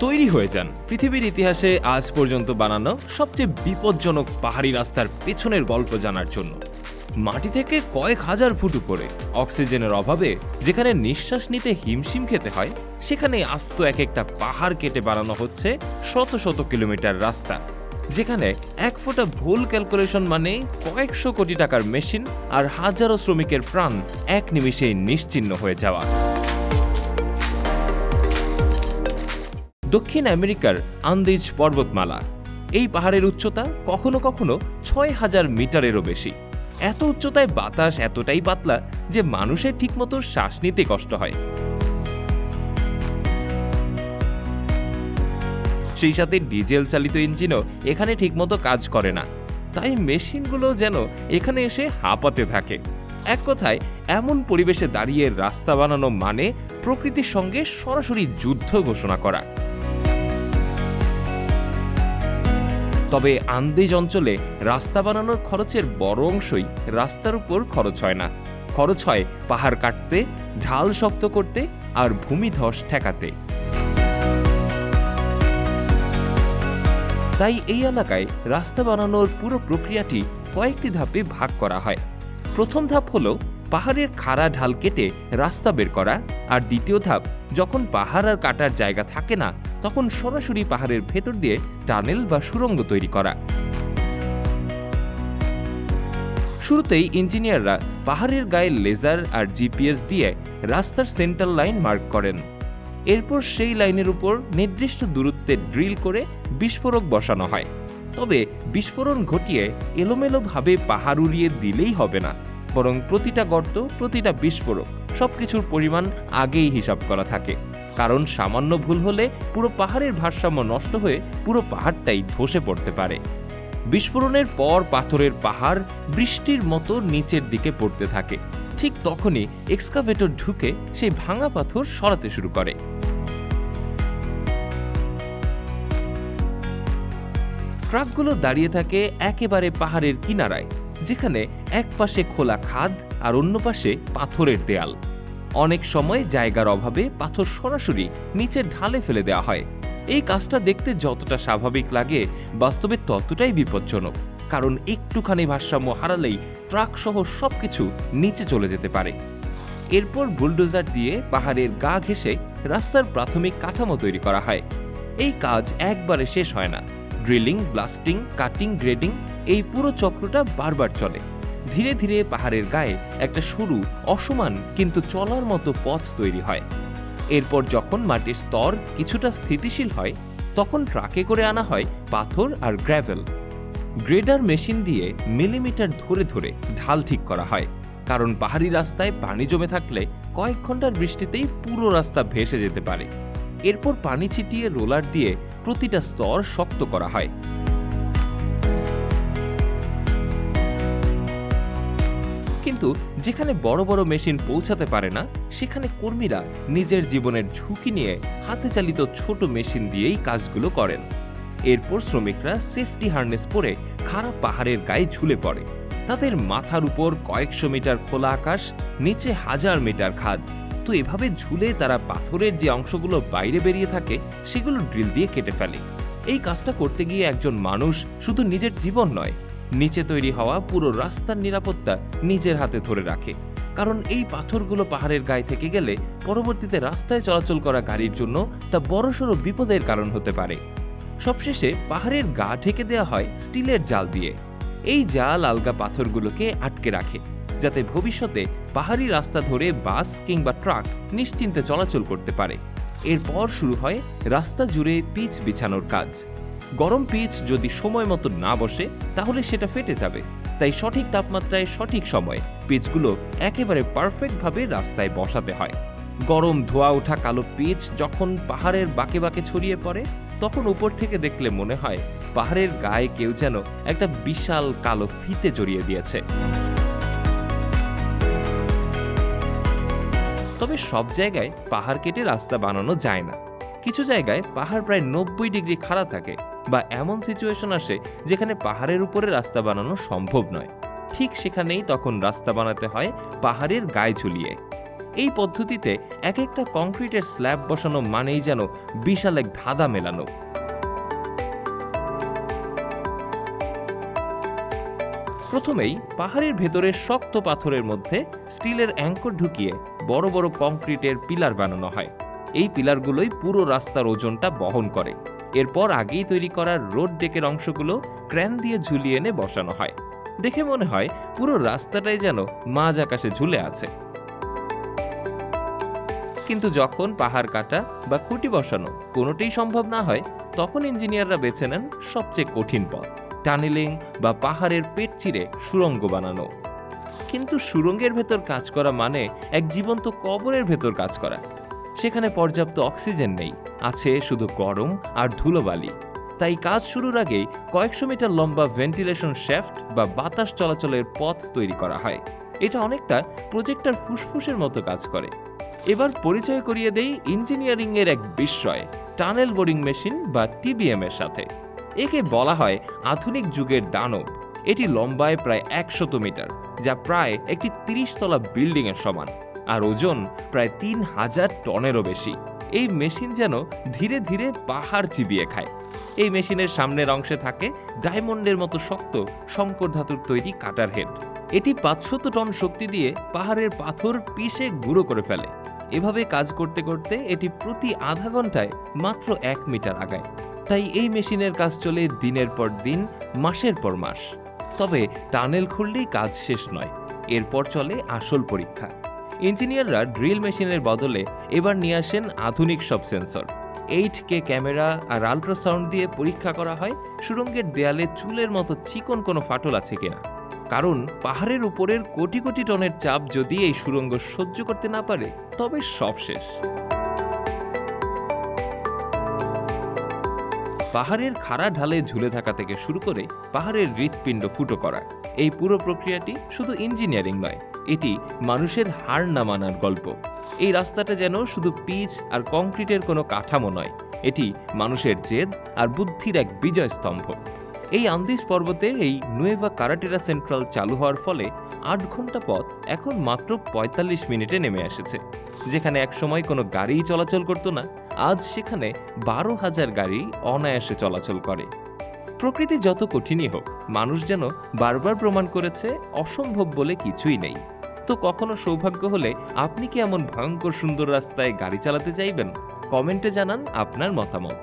তৈরি হয়ে যান পৃথিবীর ইতিহাসে আজ পর্যন্ত বানানো সবচেয়ে বিপজ্জনক পাহাড়ি রাস্তার পেছনের গল্প জানার জন্য। মাটি থেকে কয়েক হাজার ফুট উপরে অক্সিজেনের অভাবে যেখানে নিঃশ্বাস নিতে হিমশিম খেতে হয়, সেখানে আস্ত এক একটা পাহাড় কেটে বানানো হচ্ছে শত শত কিলোমিটার রাস্তা, যেখানে এক ফোঁটা ভুল ক্যালকুলেশন মানে কয়েকশো কোটি টাকার মেশিন আর হাজারো শ্রমিকের প্রাণ এক নিমিষেই নিশ্চিহ্ন হয়ে যাওয়া। দক্ষিণ আমেরিকার আন্দিজ পর্বতমালা, এই পাহাড়ের উচ্চতা কখনো কখনো ৬,০০০ মিটারেরও বেশি। এত উচ্চতায় বাতাস এতটাই পাতলা যে মানুষের ঠিকমতো শ্বাস নিতে কষ্ট হয়। সেই সাথে ডিজেল চালিত ইঞ্জিনও এখানে ঠিকমতো কাজ করে না, তাই মেশিনগুলো যেন এখানে এসে হাঁপাতে থাকে। এক কথায়, এমন পরিবেশে দাঁড়িয়ে রাস্তা বানানো মানে প্রকৃতির সঙ্গে সরাসরি যুদ্ধ ঘোষণা করা। তবে আন্দিজ অঞ্চলে রাস্তা বানানোর খরচের বড় অংশই রাস্তার উপর খরচ হয় না, খরচ হয় পাহাড় কাটতে, ঢাল শক্ত করতে আর ভূমিধস ঠেকাতে। তাই এই এলাকায় রাস্তা বানানোর পুরো প্রক্রিয়াটি কয়েকটি ধাপে ভাগ করা হয়। প্রথম ধাপ হলো পাহাড়ের খাড়া ঢাল কেটে রাস্তা বের করা, আর দ্বিতীয় ধাপ যখন পাহাড় আর কাটার জায়গা থাকে না, তখন সরাসরি পাহাড়ের ভেতর দিয়ে টানেল বা সুড়ঙ্গ তৈরি করা। শুরুতেই ইঞ্জিনিয়াররা পাহাড়ের গায়ে লেজার আর জিপিএস দিয়ে রাস্তার সেন্টার লাইন মার্ক করেন। এরপর সেই লাইনের উপর নির্দিষ্ট দূরত্বে ড্রিল করে বিস্ফোরক বসানো হয়। তবে বিস্ফোরণ ঘটিয়ে এলোমেলোভাবে পাহাড় উড়িয়ে দিলেই হবে না, বরং প্রতিটা গর্ত, প্রতিটা বিস্ফোরক সবকিছুর পরিমাণ আগেই হিসাব করা থাকে। কারণ সামান্য ভুল হলে পুরো পাহাড়ের ভারসাম্য নষ্ট হয়ে পুরো পাহাড়টাই ধসে পড়তে পারে। বিস্ফোরণের পর পাথরের পাহাড় বৃষ্টির মতো নিচের দিকে পড়তে থাকে। ঠিক তখনই এক্সকাভেটর ঢুকে সেই ভাঙা পাথর সরাতে শুরু করে। ট্রাকগুলো দাঁড়িয়ে থাকে একেবারে পাহাড়ের কিনারায়, যেখানে এক পাশে খোলা খাদ আর অন্য পাশে পাথরের দেয়াল। অনেক সময় জায়গার অভাবে পাথর সরাসরি নিচের ঢালে ফেলে দেওয়া হয়। এই কাজটা দেখতে যতটা স্বাভাবিক লাগে, বাস্তবে ততটাই বিপজ্জনক, কারণ একটুখানি ভারসাম্য হারালেই ট্রাক সহ সবকিছু নিচে চলে যেতে পারে। এরপর বুলডোজার দিয়ে পাহাড়ের গা ঘেঁষে রাস্তার প্রাথমিক কাঠামো তৈরি করা হয়। এই কাজ একবারে শেষ হয় না। ড্রিলিং, ব্লাস্টিং, কাটিং, গ্রেডিং, এই পুরো চক্রটা বারবার চলে। ধীরে ধীরে পাহাড়ের গায়ে একটা সরু, অসমান কিন্তু চলার মতো পথ তৈরি হয়। এরপর যখন মাটির স্তর কিছুটা স্থিতিশীল হয়, তখন ট্রাকে করে আনা হয় পাথর আর গ্র্যাভেল। গ্রেডার মেশিন দিয়ে মিলিমিটার ধরে ধরে ঢাল ঠিক করা হয়, কারণ পাহাড়ি রাস্তায় পানি জমে থাকলে কয়েক ঘন্টার বৃষ্টিতেই পুরো রাস্তা ভেসে যেতে পারে। এরপর পানি ছিটিয়ে রোলার দিয়ে প্রতিটা স্তর শক্ত করা হয়। কিন্তু যেখানে বড় বড় মেশিন পৌঁছাতে পারে না, সেখানে কর্মীরা নিজের জীবনের ঝুঁকি নিয়ে হাতে চালিত ছোট মেশিন দিয়েই কাজগুলো করেন। এরপর শ্রমিকরা সেফটি হার্নেস পরে খারাপ পাহাড়ের গায়ে ঝুলে পড়ে। তাদের মাথার উপর কয়েকশো মিটার খোলা আকাশ, নিচে হাজার মিটার খাদ। তো এভাবে ঝুলে তারা পাথরের যে অংশগুলো বাইরে বেরিয়ে থাকে, সেগুলো ড্রিল দিয়ে কেটে ফেলে। এই কাজটা করতে গিয়ে একজন মানুষ শুধু নিজের জীবন নয়, নিচে তৈরি হওয়া পুরো রাস্তার নিরাপত্তা নিজের হাতে ধরে রাখে। কারণ এই পাথরগুলো পাহাড়ের গায়ে থেকে গেলে পরবর্তীতে রাস্তায় চলাচল করা গাড়ির জন্য তা বড়সড় বিপদের কারণ হতে পারে। সবশেষে পাহাড়ের গা ঢেকে দেওয়া হয় স্টিলের জাল দিয়ে। এই জাল আলগা পাথরগুলোকে আটকে রাখে, যাতে ভবিষ্যতে পাহাড়ি রাস্তা ধরে বাস কিংবা ট্রাক নিশ্চিন্তে চলাচল করতে পারে। এরপর শুরু হয় রাস্তা জুড়ে পিচ বিছানোর কাজ। গরম পিচ যদি সময় মতো না বসে, তাহলে সেটা ফেটে যাবে। তাই সঠিক তাপমাত্রায় সঠিক সময়ে পিচগুলো একেবারে পারফেক্টভাবে রাস্তায় বসাতে হয়। গরম ধোয়া ওঠা কালো পিচ যখন পাহাড়ের বাঁকে বাঁকে ছড়িয়ে পড়ে, তখন উপর থেকে দেখলে মনে হয় পাহাড়ের গায়ে কেউ যেন একটা বিশাল কালো ফিতে জড়িয়ে দিয়েছে। তবে সব জায়গায় পাহাড় কেটে রাস্তা বানানো যায় না। কিছু জায়গায় পাহাড় প্রায় 90 ডিগ্রি খাড়া থাকে, বা এমন সিচুয়েশন আসে যেখানে পাহাড়ের উপরে রাস্তা বানানো সম্ভব নয়। ঠিক সেখানেই তখন রাস্তা বানাতে হয় পাহাড়ের গায়ে ঝুলিয়ে। এই পদ্ধতিতে এক একটা কংক্রিটের স্ল্যাব বসানো মানেই যেন বিশাল এক ধাঁধা মেলানো। প্রথমেই পাহাড়ের ভেতরে শক্ত পাথরের মধ্যে স্টিলের অ্যাঙ্কর ঢুকিয়ে বড় বড় কংক্রিটের পিলার বানানো হয়। এই পিলারগুলোই পুরো রাস্তার ওজনটা বহন করে। এরপর আগেই তৈরি করা রোড ডেকের অংশগুলো ক্রেন দিয়ে ঝুলিয়ে এনে বসানো হয়। দেখে মনে হয় পুরো রাস্তাটাই যেন মাঝ আকাশে ঝুলে আছে। কিন্তু যখন পাহাড় কাটা বা খুঁটি বসানো কোনোটাই সম্ভব না হয়, তখন ইঞ্জিনিয়াররা বেছে নেন সবচেয়ে কঠিন পথ, টানেলিং বা পাহাড়ের পেট চিরে সুড়ঙ্গ বানানো। কিন্তু সুড়ঙ্গের ভেতর কাজ করা মানে এক জীবন্ত কবরের ভেতর কাজ করা। সেখানে পর্যাপ্ত অক্সিজেন নেই, আছে শুধু গরম আর ধুলোবালি। তাই কাজ শুরুর আগেই কয়েকশো মিটার লম্বা ভেন্টিলেশন শ্যাফট বা বাতাস চলাচলের পথ তৈরি করা হয়। এটা অনেকটা প্রজেক্টর ফুসফুসের মতো কাজ করে। এবার পরিচয় করিয়ে দেই ইঞ্জিনিয়ারিং এর এক বিস্ময়, টানেল বোরিং মেশিন বা টিবিএম এর সাথে। একে বলা হয় আধুনিক যুগের দানব। এটি লম্বায় প্রায় 100 মিটার, যা প্রায় একটি 30 তলা বিল্ডিং এর সমান, আর ওজন প্রায় 3000 টনেরও বেশি। এই মেশিন যেন ধীরে ধীরে পাহাড় চিবিয়ে খায়। এই মেশিনের সামনের অংশে থাকে ডায়মন্ডের মতো শক্ত সংকর ধাতুর তৈরি কাটার হেড। এটি 500 টন শক্তি দিয়ে পাহাড়ের পাথর পিষে গুঁড়ো করে ফেলে। এভাবে কাজ করতে করতে এটি প্রতি আধা ঘন্টায় মাত্র 1 মিটার আগায়। তাই এই মেশিনের কাজ চলে দিনের পর দিন, মাসের পর মাস। তবে টানেল খুললেই কাজ শেষ নয়, এরপর চলে আসল পরীক্ষা। ইঞ্জিনিয়াররা ড্রিল মেশিনের বদলে এবার নিয়ে আসেন আধুনিক সব সেন্সর। 8K ক্যামেরা আর আল্ট্রাসাউন্ড দিয়ে পরীক্ষা করা হয় সুড়ঙ্গের দেয়ালে চুলের মতো চিকন কোনো ফাটল আছে কিনা। কারণ পাহাড়ের উপরের কোটি কোটি টনের চাপ যদি এই সুড়ঙ্গ সহ্য করতে না পারে, তবে সব শেষ। পাহাড়ের খাড়া ঢালে ঝুলে থাকা থেকে শুরু করে পাহাড়ের হৃৎপিণ্ড ফুটো করা, এই পুরো প্রক্রিয়াটি শুধু ইঞ্জিনিয়ারিং নয়, এটি মানুষের হার না মানার গল্প। এই রাস্তাটা যেন শুধু পিচ আর কংক্রিটের কোনো কাঠামো নয়, এটি মানুষের জেদ আর বুদ্ধির এক বিজয় স্তম্ভ। এই আন্দিজ পর্বতের এই নুয়েভা কারাটেরা সেন্ট্রাল চালু হওয়ার ফলে 8 ঘন্টা পথ এখন মাত্র 45 মিনিটে নেমে এসেছে। যেখানে একসময় কোনো গাড়ি চলাচল করতো না, আজ সেখানে 12,000 গাড়ি অনায়াসে চলাচল করে। প্রকৃতি যত কঠিনই হোক, মানুষ যেন বারবার প্রমাণ করেছে অসম্ভব বলে কিছুই নেই। তো কখনো সৌভাগ্য হলে আপনি কি এমন ভয়ঙ্কর সুন্দর রাস্তায় গাড়ি চালাতে চাইবেন? কমেন্টে জানান আপনার মতামত।